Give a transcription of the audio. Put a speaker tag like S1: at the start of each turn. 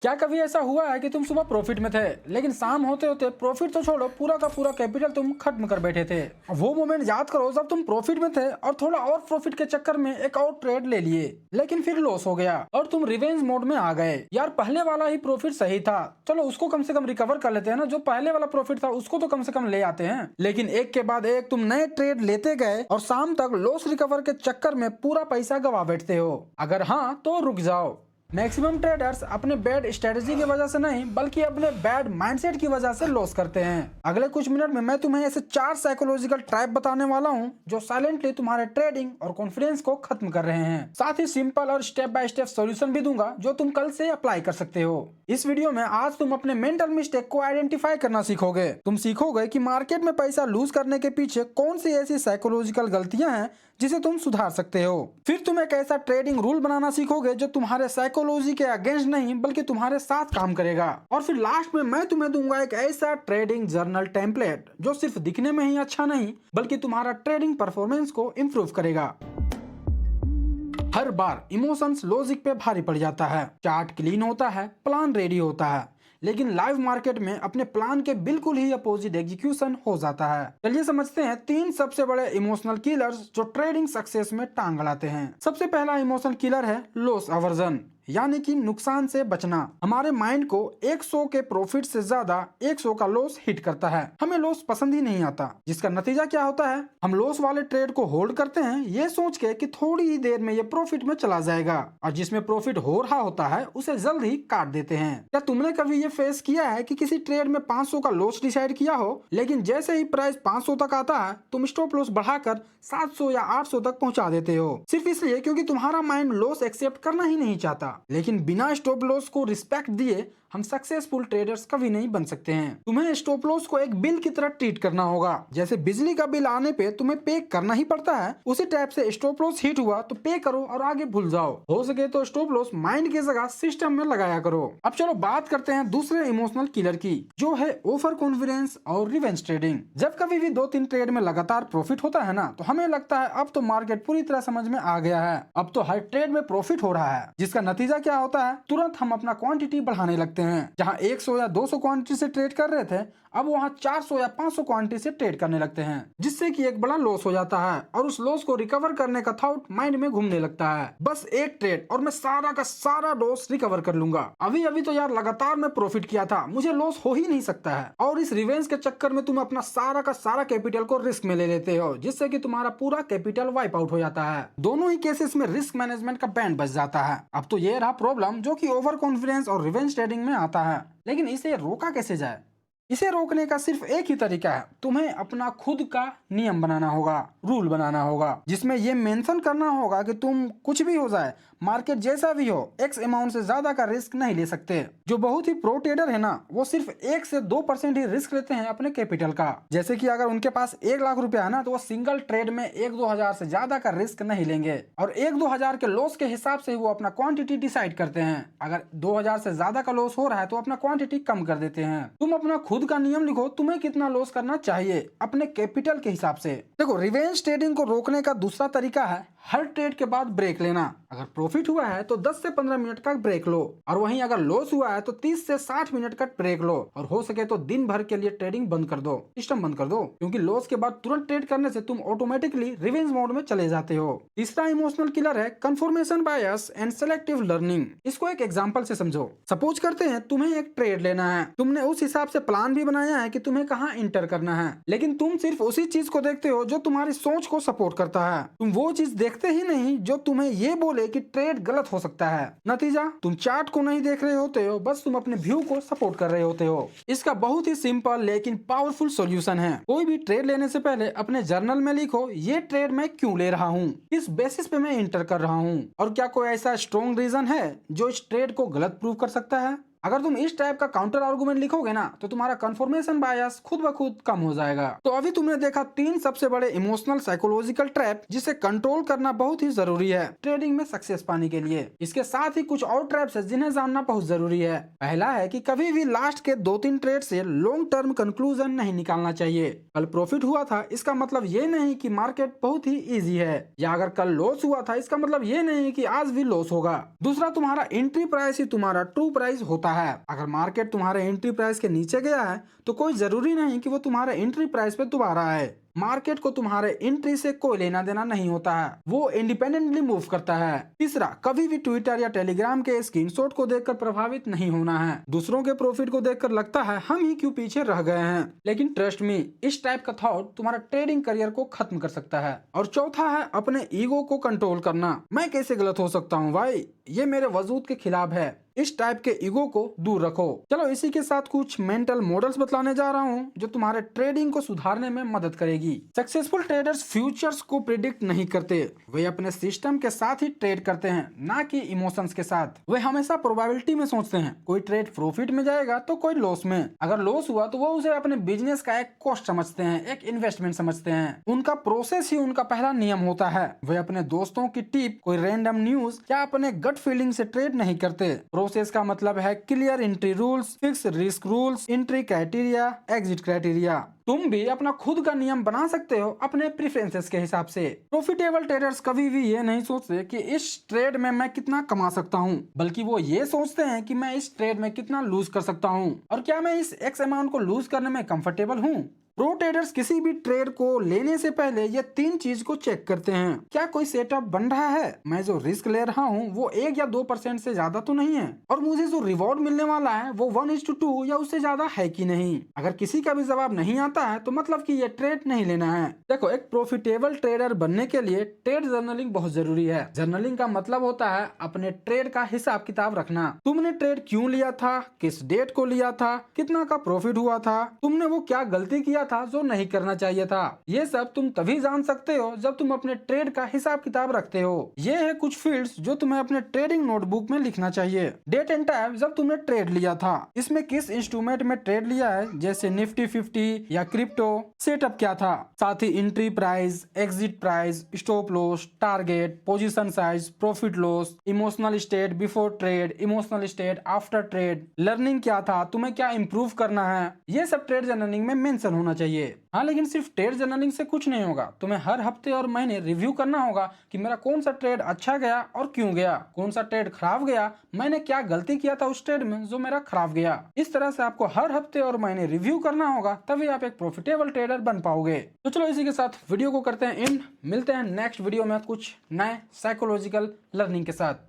S1: क्या कभी ऐसा हुआ है कि तुम सुबह प्रॉफिट में थे लेकिन शाम होते होते प्रॉफिट तो छोड़ो पूरा का पूरा कैपिटल तुम खत्म कर बैठे थे। वो मोमेंट याद करो जब तुम प्रॉफिट में थे और थोड़ा और प्रॉफिट के चक्कर में एक और ट्रेड ले लिए लेकिन फिर लॉस हो गया और तुम रिवेंज मोड में आ गए। यार पहले वाला ही प्रॉफिट सही था, चलो उसको कम से कम रिकवर कर लेते हैं ना। जो पहले वाला प्रॉफिट था उसको तो कम से कम ले आते हैं, लेकिन एक के बाद एक तुम नए ट्रेड लेते गए और शाम तक लॉस रिकवर के चक्कर में पूरा पैसा गवा बैठते हो। अगर हाँ तो रुक जाओ। मैक्सिमम ट्रेडर्स अपने बैड स्ट्रेटजी की वजह से नहीं बल्कि अपने बैड माइंडसेट की वजह से लॉस करते हैं। अगले कुछ मिनट में मैं तुम्हें ऐसे 4 साइकोलॉजिकल ट्रैप बताने वाला हूं जो साइलेंटली तुम्हारे ट्रेडिंग और कॉन्फिडेंस को खत्म कर रहे हैं। साथ ही सिंपल और स्टेप बाय स्टेप सॉल्यूशन भी दूंगा जो तुम कल से अप्लाई कर सकते हो। इस वीडियो में आज तुम अपने मेंटल मिस्टेक को आइडेंटिफाई करना सीखोगे। तुम सीखोगे कि मार्केट में पैसा लूज करने के पीछे कौन सी ऐसी साइकोलॉजिकल गलतियां हैं जिसे तुम सुधार सकते हो। फिर तुम एक ऐसा ट्रेडिंग रूल बनाना सीखोगे जो तुम्हारे साइकोलॉजी के अगेंस्ट नहीं बल्कि तुम्हारे साथ काम करेगा। और फिर लास्ट में मैं तुम्हें दूंगा एक ऐसा ट्रेडिंग जर्नल टेम्पलेट जो सिर्फ दिखने में ही अच्छा नहीं बल्कि तुम्हारा ट्रेडिंग परफॉर्मेंस को इम्प्रूव करेगा। हर बार इमोशंस लॉजिक पे भारी पड़ जाता है, चार्ट क्लीन होता है, प्लान रेडी होता है, लेकिन लाइव मार्केट में अपने प्लान के बिल्कुल ही अपोजिट एग्जीक्यूशन हो जाता है। चलिए समझते हैं 3 सबसे बड़े इमोशनल किलर्स जो ट्रेडिंग सक्सेस में टांग अड़ाते हैं। सबसे पहला इमोशनल किलर है लॉस अवर्जन, यानी कि नुकसान से बचना। हमारे माइंड को 100 के प्रॉफिट से ज्यादा 100 का लॉस हिट करता है। हमें लॉस पसंद ही नहीं आता, जिसका नतीजा क्या होता है, हम लॉस वाले ट्रेड को होल्ड करते हैं ये सोच के कि थोड़ी ही देर में ये प्रॉफिट में चला जाएगा, और जिसमें प्रॉफिट हो रहा होता है उसे जल्द ही काट देते हैं। क्या तुमने कभी ये फेस किया है कि किसी ट्रेड में 500 का लॉस डिसाइड किया हो, लेकिन जैसे ही प्राइस 500 तक आता है तुम स्टॉप लॉस बढ़ाकर 700 या 800 तक पहुंचा देते हो, सिर्फ इसलिए क्योंकि तुम्हारा माइंड लॉस एक्सेप्ट करना ही नहीं चाहता। लेकिन बिना स्टॉप लॉस को रिस्पेक्ट दिए हम सक्सेसफुल ट्रेडर्स कभी नहीं बन सकते हैं। तुम्हें स्टॉप लॉस को एक बिल की तरह ट्रीट करना होगा। जैसे बिजली का बिल आने पे तुम्हें पे करना ही पड़ता है, उसी टाइप से स्टॉप लॉस हिट हुआ तो पे करो और आगे भूल जाओ। हो सके तो स्टॉप लॉस माइंड की जगह सिस्टम में लगाया करो। अब चलो बात करते हैं दूसरे इमोशनल किलर की, जो है ओवर कॉन्फिडेंस और रिवेंज ट्रेडिंग। जब कभी भी 2-3 ट्रेड में लगातार प्रॉफिट होता है ना, तो हमें लगता है अब तो मार्केट पूरी तरह समझ में आ गया है, अब तो हर ट्रेड में प्रॉफिट हो रहा है। जिसका नतीजा क्या होता है, तुरंत हम अपना क्वांटिटी बढ़ाने लगते हैं। जहां 100 या 200 क्वांटिटी से ट्रेड कर रहे थे, अब वहां 400 या 500 क्वांटिटी से ट्रेड करने लगते हैं, जिससे कि एक बड़ा लॉस हो जाता है और उस लॉस को रिकवर करने का थॉट माइंड में घूमने लगता है। बस एक ट्रेड और मैं सारा का सारा लॉस रिकवर कर लूंगा। अभी अभी तो यार लगातार मैं प्रॉफिट किया था, मुझे लॉस हो ही नहीं सकता है। और इस रिवेंज के चक्कर में तुम अपना सारा का सारा कैपिटल को रिस्क में ले लेते हो, जिससे कि तुम्हारा पूरा कैपिटल वाइप आउट हो जाता है। दोनों ही केसेस में रिस्क मैनेजमेंट का बैंड बच जाता है। अब तो ये रहा प्रॉब्लम जो कि ओवर कॉन्फिडेंस और रिवेंज ट्रेडिंग में आता है, लेकिन इसे रोका कैसे जाए। इसे रोकने का सिर्फ एक ही तरीका है, तुम्हें अपना खुद का नियम बनाना होगा, रूल बनाना होगा, जिसमें ये मेंशन करना होगा कि तुम कुछ भी हो जाए, मार्केट जैसा भी हो, एक्स अमाउंट से ज्यादा का रिस्क नहीं ले सकते। जो बहुत ही प्रो ट्रेडर है ना, वो सिर्फ 1 से 2% ही रिस्क लेते हैं अपने कैपिटल का। जैसे कि अगर उनके पास 1 लाख रुपया है ना, तो वो सिंगल ट्रेड में 1-2 हजार से ज्यादा का रिस्क नहीं लेंगे और 1-2 हजार के लॉस के हिसाब से वो अपना क्वांटिटी डिसाइड करते हैं। अगर 2000 से ज्यादा का लॉस हो रहा है तो अपना क्वांटिटी कम कर देते हैं। तुम अपना खुद का नियम लिखो, तुम्हें कितना लॉस करना चाहिए अपने कैपिटल के हिसाब से। देखो, रिवेंज ट्रेडिंग को रोकने का दूसरा तरीका है हर ट्रेड के बाद ब्रेक लेना। अगर प्रॉफिट हुआ है तो 10 से 15 मिनट का ब्रेक लो, और वहीं अगर लॉस हुआ है तो 30 से 60 मिनट का ब्रेक लो, और हो सके तो दिन भर के लिए ट्रेडिंग बंद कर दो, सिस्टम बंद कर दो, क्योंकि लॉस के बाद तुरंत ट्रेड करने से तुम ऑटोमेटिकली रिवेंज मोड में चले जाते हो। तीसरा इमोशनल किलर है confirmation bias and selective learning. इसको एक एग्जांपल से समझो। सपोज करते हैं तुम्हें एक ट्रेड लेना है, तुमने उस हिसाब से प्लान भी बनाया है कि तुम्हें कहाँ इंटर करना है, लेकिन तुम सिर्फ उसी चीज को देखते हो जो तुम्हारी सोच को सपोर्ट करता है। तुम वो चीज देखते ही नहीं जो तुम्हें ये बोले कि ट्रेड गलत हो सकता है। नतीजा, तुम चार्ट को नहीं देख रहे होते हो, बस तुम अपने व्यू को सपोर्ट कर रहे होते हो। इसका बहुत ही सिंपल लेकिन पावरफुल सॉल्यूशन है। कोई भी ट्रेड लेने से पहले अपने जर्नल में लिखो, ये ट्रेड मैं क्यों ले रहा हूँ, किस बेसिस पे मैं इंटर कर रहा हूँ, और क्या कोई ऐसा स्ट्रॉन्ग रीजन है जो इस ट्रेड को गलत प्रूव कर सकता है। अगर तुम इस टाइप का काउंटर आर्गुमेंट लिखोगे ना, तो तुम्हारा कंफर्मेशन बायस खुद ब खुद कम हो जाएगा। तो अभी तुमने देखा 3 सबसे बड़े इमोशनल साइकोलॉजिकल ट्रैप जिसे कंट्रोल करना बहुत ही जरूरी है ट्रेडिंग में सक्सेस पाने के लिए। इसके साथ ही कुछ और ट्रैप्स है जिन्हें जानना बहुत जरूरी है। पहला है कि कभी भी लास्ट के 2-3 ट्रेड से लॉन्ग टर्म कंक्लूजन नहीं निकालना चाहिए। कल प्रॉफिट हुआ था इसका मतलब ये नहीं कि मार्केट बहुत ही ईजी है, या अगर कल लॉस हुआ था इसका मतलब ये नहीं कि आज भी लॉस होगा। दूसरा, तुम्हारा एंट्री प्राइस ही तुम्हारा ट्रू प्राइस होता होता है। अगर मार्केट तुम्हारे एंट्री प्राइस के नीचे गया है तो कोई जरूरी नहीं कि वो तुम्हारे एंट्री प्राइस पे दोबारा आए। मार्केट को तुम्हारे एंट्री से कोई लेना देना नहीं होता है, वो इंडिपेंडेंटली मूव करता है। तीसरा, कभी भी ट्विटर या टेलीग्राम के स्क्रीनशॉट को देखकर प्रभावित नहीं होना है। दूसरों के प्रॉफिट को देखकर लगता है हम ही क्यों पीछे रह गए हैं, लेकिन ट्रस्ट मी, इस टाइप का थॉट तुम्हारा ट्रेडिंग करियर को खत्म कर सकता है। और चौथा है अपने ईगो को कंट्रोल करना। मैं कैसे गलत हो सकता हूँ भाई, ये मेरे वजूद के खिलाफ है। इस टाइप के ईगो को दूर रखो। चलो इसी के साथ कुछ मेंटल मॉडल्स बतलाने जा रहा हूँ जो तुम्हारे ट्रेडिंग को सुधारने में मदद करेगी। सक्सेसफुल ट्रेडर्स फ्यूचर्स को प्रिडिक्ट नहीं करते, वे अपने सिस्टम के साथ ही ट्रेड करते हैं, ना कि इमोशंस के साथ। वे हमेशा प्रोबेबिलिटी में सोचते हैं, कोई ट्रेड प्रॉफिट में जाएगा तो कोई लॉस में। अगर लॉस हुआ तो वो उसे अपने बिजनेस का एक कॉस्ट समझते हैं, एक इन्वेस्टमेंट समझते हैं। उनका प्रोसेस ही उनका पहला नियम होता है। वे अपने दोस्तों की टिप, कोई रैंडम न्यूज या अपने गट फीलिंग से ट्रेड नहीं करते। प्रोसेस का मतलब है clear entry rules, fix risk rules, entry criteria, exit criteria. तुम भी अपना खुद का नियम बना सकते हो अपने प्रेफरेंसेस के हिसाब से। प्रॉफिटेबल ट्रेडर्स कभी भी ये नहीं सोचते कि इस ट्रेड में मैं कितना कमा सकता हूँ, बल्कि वो ये सोचते हैं कि मैं इस ट्रेड में कितना लूज कर सकता हूँ और क्या मैं इस एक्स अमाउंट को लूज करने में कंफर्टेबल हूँ। प्रो ट्रेडर्स किसी भी ट्रेड को लेने से पहले ये 3 चीज को चेक करते हैं। क्या कोई सेटअप बन रहा है, मैं जो रिस्क ले रहा हूँ वो 1 या 2% से ज्यादा तो नहीं है, और मुझे जो रिवॉर्ड मिलने वाला है वो 1:2 या उससे ज्यादा है कि नहीं। अगर किसी का भी जवाब नहीं आता है तो मतलब कि ये ट्रेड नहीं लेना है। देखो, एक प्रॉफिटेबल ट्रेडर बनने के लिए ट्रेड जर्नलिंग बहुत जरूरी है। जर्नलिंग का मतलब होता है अपने ट्रेड का हिसाब किताब रखना। तुमने ट्रेड क्यों लिया था, किस डेट को लिया था, कितना का प्रॉफिट हुआ था, तुमने वो क्या गलती किया था जो नहीं करना चाहिए था। ये सब तुम तभी जान सकते हो जब तुम अपने ट्रेड का हिसाब किताब रखते हो। ये है कुछ फील्ड्स जो तुम्हें अपने ट्रेडिंग नोटबुक में लिखना चाहिए। डेट एंड टाइम जब तुमने ट्रेड लिया था, इसमें किस इंस्ट्रूमेंट में ट्रेड लिया है, जैसे निफ्टी 50 या क्रिप्टो, सेटअप क्या था, साथ ही entry price, exit price, stop loss, target, position size, profit loss, emotional state before trade, emotional state after trade, learning क्या था, तुम्हें क्या इंप्रूव करना है, ये सब ट्रेड जर्नलिंग में मेंशन होना चाहिए। हाँ, लेकिन सिर्फ ट्रेड जर्नलिंग से कुछ नहीं होगा। तुम्हें हर हफ्ते और महीने रिव्यू करना होगा कि मेरा कौन सा ट्रेड अच्छा गया और क्यों गया, कौन सा ट्रेड खराब गया, मैंने क्या गलती किया था उस ट्रेड में जो मेरा खराब गया। इस तरह से आपको हर हफ्ते और महीने रिव्यू करना होगा, तभी आप एक प्रॉफिटेबल ट्रेडर बन पाओगे। तो चलो इसी के साथ वीडियो को करते हैं एंड, मिलते हैं नेक्स्ट वीडियो में कुछ नए साइकोलॉजिकल लर्निंग के साथ।